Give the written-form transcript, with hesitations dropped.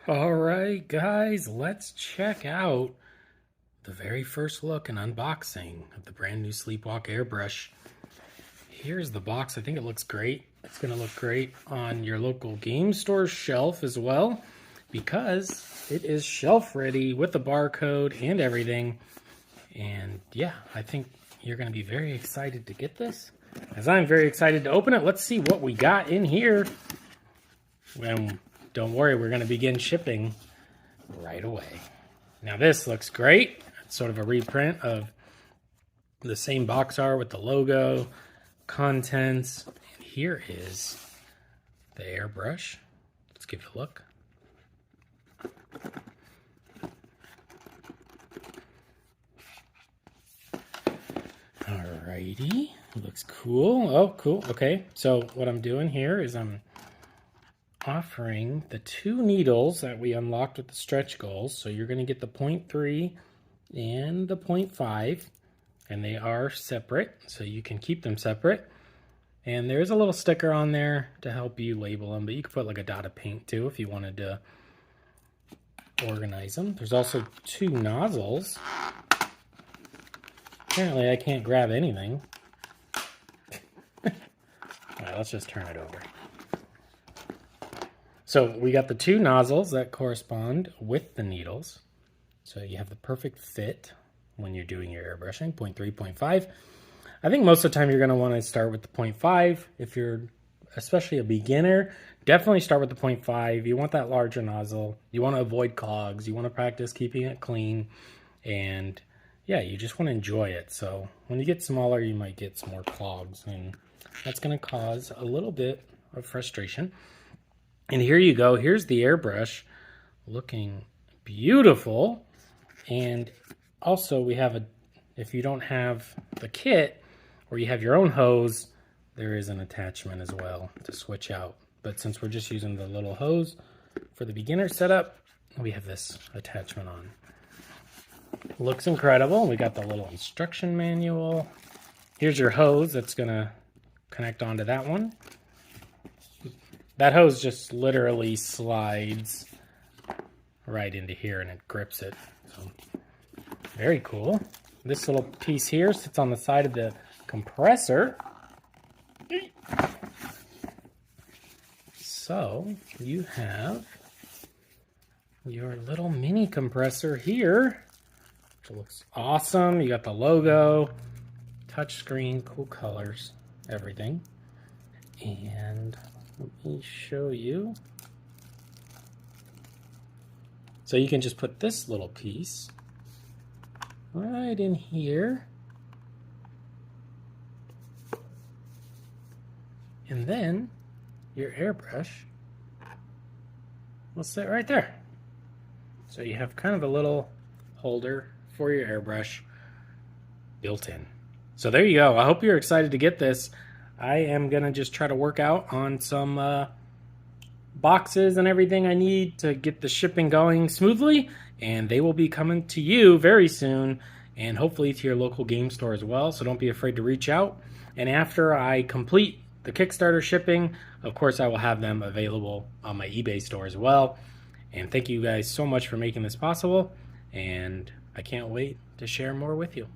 All right, guys, let's check out the very first look and unboxing of the brand new Sleepwalk airbrush. Here's the box. I think it looks great. It's going to look great on your local game store shelf as well, because it is shelf ready with the barcode and everything. And yeah, I think you're going to be very excited to get this, as I'm very excited to open it. Let's see what we got in here. And don't worry, we're going to begin shipping right away. Now this looks great. It's sort of a reprint of the same box art with the logo, contents. And here is the airbrush. Let's give it a look. Alrighty, looks cool. Oh, cool. Okay, so what I'm doing here is I'm offering the 2 needles that we unlocked with the stretch goals. So you're going to get the 0.3 and the 0.5, and they are separate, so you can keep them separate. And there's a little sticker on there to help you label them, but you could put like a dot of paint too if you wanted to organize them. There's also 2 nozzles. Apparently I can't grab anything. All right, let's just turn it over. So we got the 2 nozzles that correspond with the needles. So you have the perfect fit when you're doing your airbrushing, 0.3, 0.5. I think most of the time you're going to want to start with the 0.5. If you're especially a beginner, definitely start with the 0.5. You want that larger nozzle. You want to avoid clogs. You want to practice keeping it clean. And yeah, you just want to enjoy it. So when you get smaller, you might get some more clogs, and that's going to cause a little bit of frustration. And here you go. Here's the airbrush looking beautiful. And also we have if you don't have the kit or you have your own hose, there is an attachment as well to switch out. But since we're just using the little hose for the beginner setup, we have this attachment on. Looks incredible. We got the little instruction manual. Here's your hose that's going to connect onto that one. That hose just literally slides right into here and it grips it. So, very cool. This little piece here sits on the side of the compressor. So you have your little mini compressor here, which looks awesome. You got the logo, touchscreen, cool colors, everything. And let me show you. So you can just put this little piece right in here. And then your airbrush will sit right there. So you have kind of a little holder for your airbrush built in. So there you go. I hope you're excited to get this. I am going to just try to work out on some boxes and everything I need to get the shipping going smoothly, and they will be coming to you very soon, and hopefully to your local game store as well, so don't be afraid to reach out. And after I complete the Kickstarter shipping, of course I will have them available on my eBay store as well. And thank you guys so much for making this possible, and I can't wait to share more with you.